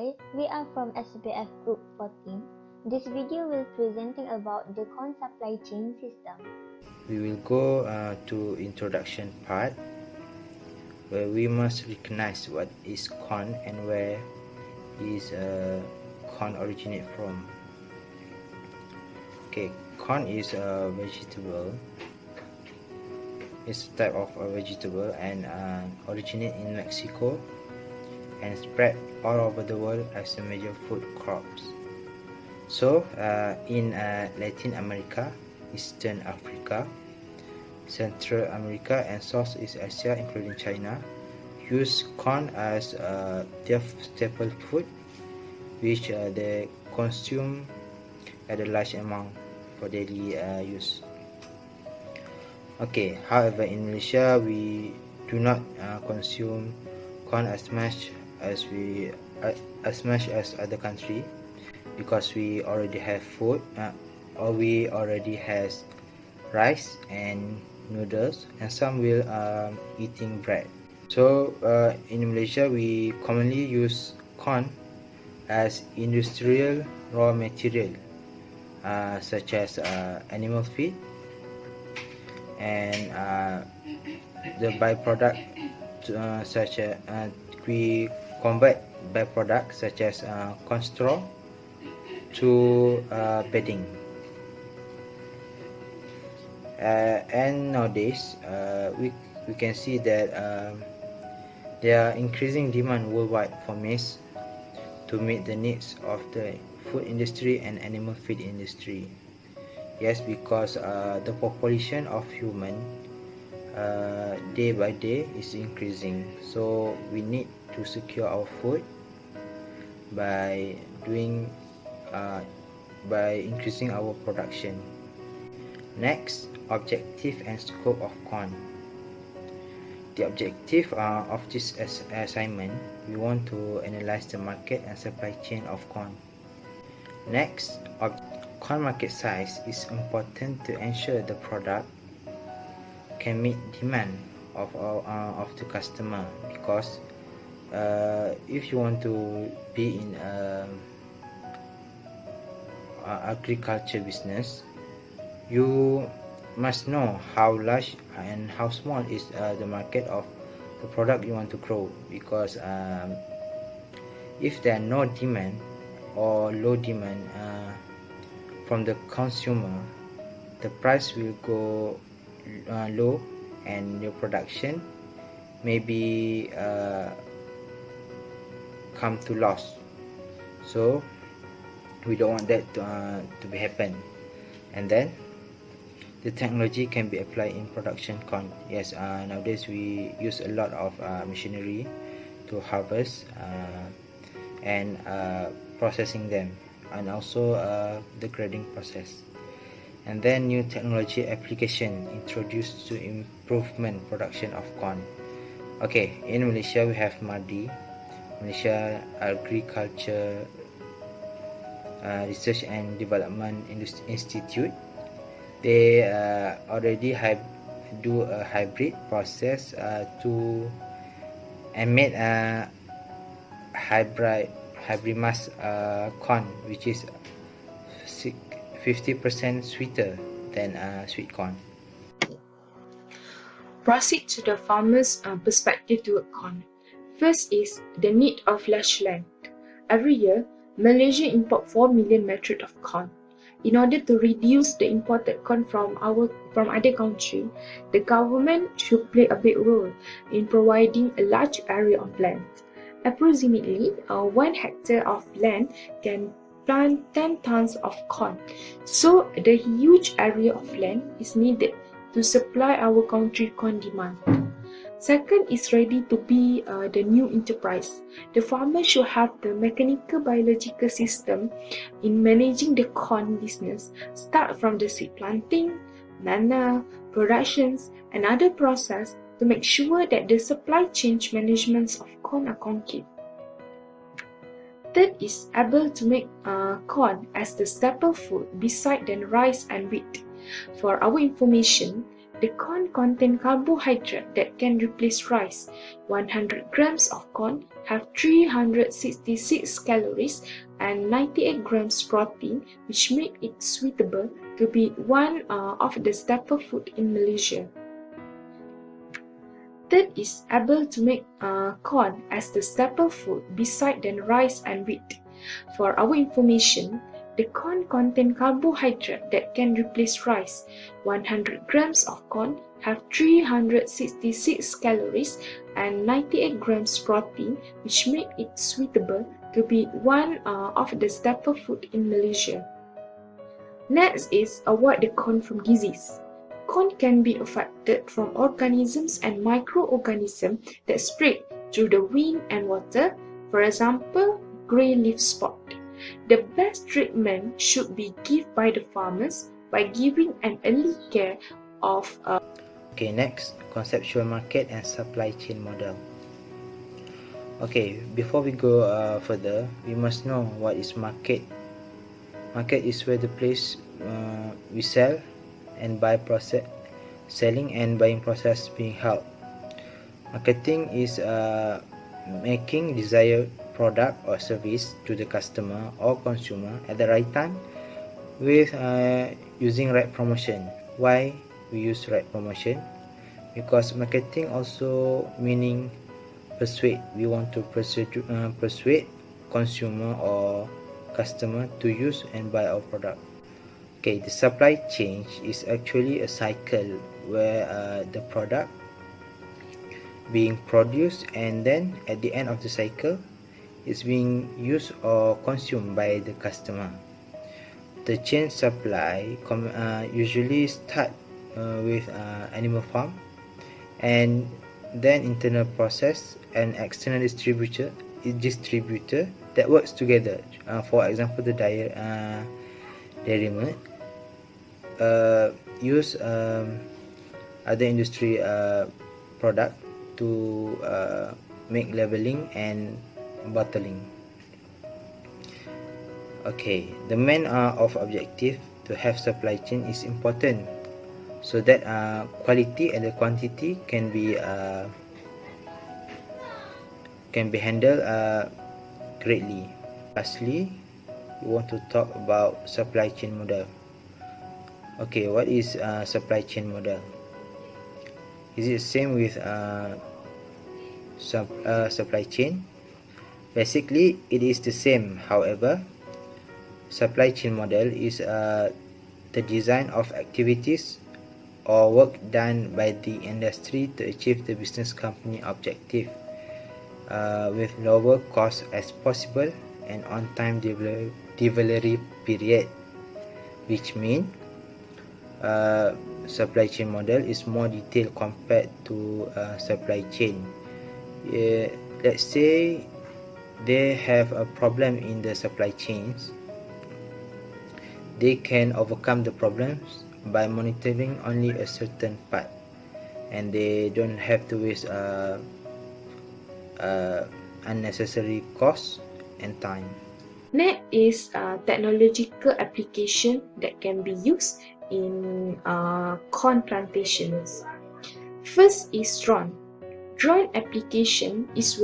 guys, we are from SPF Group 14. This video will presenting about the corn supply chain system. We will go to introduction part, where we must recognize what is corn and where is corn originate from. Okay, corn is a vegetable. It's a type of a vegetable and originate in Mexico and spread all over the world as a major food crops. So in Latin America, Eastern Africa, Central America and Southeast Asia including China use corn as their staple food, which they consume at a large amount for daily use. Okay, however in Malaysia we do not consume corn as much as other country, because we already have food or we already has rice and noodles, and some will eating bread. So in Malaysia we commonly use corn as industrial raw material such as animal feed and the byproduct such as we convert byproducts such as corn straw to bedding. And nowadays we can see that there are increasing demand worldwide for maize to meet the needs of the food industry and animal feed industry. Yes, because the population of human day by day is increasing, so we need to secure our food by increasing our production. Next, objective and scope of corn. The objective of this assignment, we want to analyze the market and supply chain of corn. Next, corn market size is important to ensure the product can meet demand of the customer, because if you want to be in agriculture business, you must know how large and how small is the market of the product you want to grow, because if there are no demand or low demand from the consumer, the price will go low and your production maybe come to loss. So we don't want that to be happen. And then the technology can be applied in production corn. Yes, nowadays we use a lot of machinery to harvest and processing them, and also the grading process. And then new technology application introduced to improvement production of corn. Okay, in Malaysia we have MADI, Malaysia Agriculture Research and Development Institute. They already do a hybrid process to emit hybrid mass corn, which is 50% sweeter than sweet corn. Proceed to the farmer's perspective toward corn. First is the need of large land. Every year, Malaysia import 4 million metric of corn. In order to reduce the imported corn from other countries, the government should play a big role in providing a large area of land. Approximately 1 hectare of land can plant 10 tons of corn. So the huge area of land is needed to supply our country corn demand. Second is ready to be the new enterprise. The farmer should have the mechanical biological system in managing the corn business, start from the seed planting, manure, productions, and other process to make sure that the supply chain management of corn are concrete. Third is able to make corn as the staple food beside than rice and wheat. For our information, The corn contain carbohydrate that can replace rice. 100 grams of corn have 366 calories and 98 grams protein, which make it suitable to be one of the staple food in Malaysia. Third is able to make corn as the staple food beside than rice and wheat. For our information, the corn contain carbohydrate that can replace rice. 100 grams of corn have 366 calories and 98 grams protein, which make it suitable to be one of the staple food in Malaysia. Next is avoid the corn from disease. Corn can be affected from organisms and microorganisms that spread through the wind and water, for example, grey leaf spot. The best treatment should be given by the farmers by giving an early care of Okay, next, conceptual market and supply chain model. Okay, before we go further, we must know what is market. Market is where the place we sell and buy process, selling and buying process being held. Marketing is making desired product or service to the customer or consumer at the right time with using right promotion. Why we use right promotion? Because marketing also meaning persuade. We want to persuade consumer or customer to use and buy our product. Okay, the supply chain is actually a cycle where the product being produced and then at the end of the cycle is being used or consumed by the customer. The chain supply usually start with animal farm and then internal process and external distributor that works together. For example, the dairy milk use other industry product to make labeling and bottling. Okay, the main of objective to have supply chain is important so that quality and the quantity can be handled greatly. Lastly, we want to talk about supply chain model. Okay, what is supply chain model? Is it the same with supply chain? Basically, it is the same. However, supply chain model is the design of activities or work done by the industry to achieve the business company objective with lower cost as possible and on-time delivery period, which means supply chain model is more detailed compared to supply chain. Let's say they have a problem in the supply chains. They can overcome the problems by monitoring only a certain part, and they don't have to waste unnecessary cost and time. Next is technological application that can be used in corn plantations. First is drone. Drone application is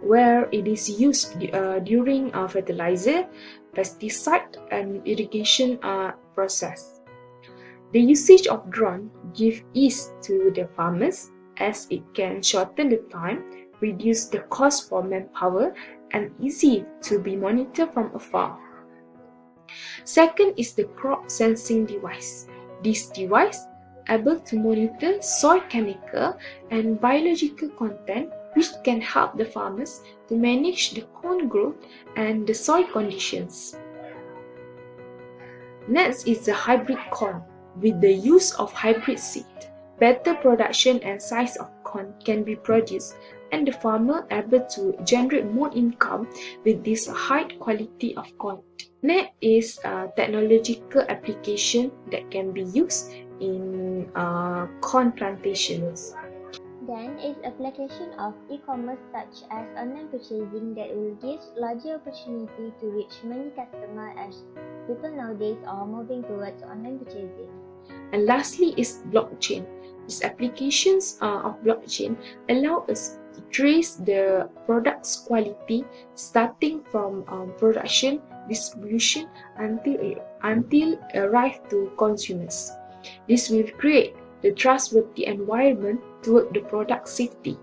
where it is used during fertilizer, pesticide and irrigation process. The usage of drone gives ease to the farmers as it can shorten the time, reduce the cost for manpower, and easy to be monitored from afar. Second is the crop sensing device. This device able to monitor soil chemical and biological content, which can help the farmers to manage the corn growth and the soil conditions. Next is the hybrid corn. With the use of hybrid seed, better production and size of corn can be produced and the farmer able to generate more income with this high quality of corn. Next is technological application that can be used in corn plantations. Then is application of e-commerce such as online purchasing that will give larger opportunity to reach many customers as people nowadays are moving towards online purchasing. And lastly is blockchain. These applications of blockchain allow us to trace the product's quality starting from production, distribution until arrive to consumers. This will create the trustworthy environment toward the product safety.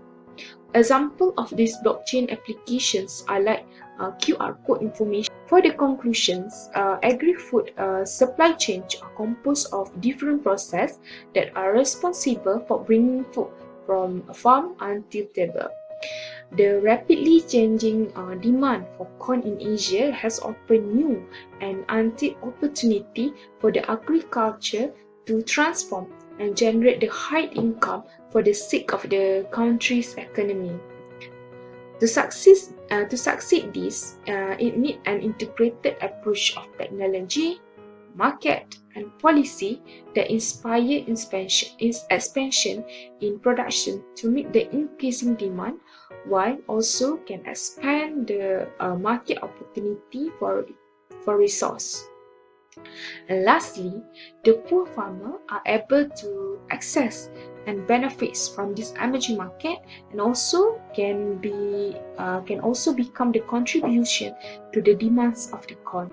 Example of these blockchain applications are like QR code information. For the conclusions, agri-food supply chains are composed of different processes that are responsible for bringing food from farm until table. The rapidly changing demand for corn in Asia has opened new and untapped opportunity for the agriculture to transform and generate the high income for the sake of the country's economy. To succeed this, it needs an integrated approach of technology, market, and policy that inspire expansion in production to meet the increasing demand, while also can expand the market opportunity for resource. And lastly, the poor farmer are able to access and benefits from this emerging market, and also can also become the contribution to the demands of the corn.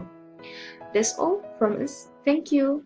That's all from us. Thank you.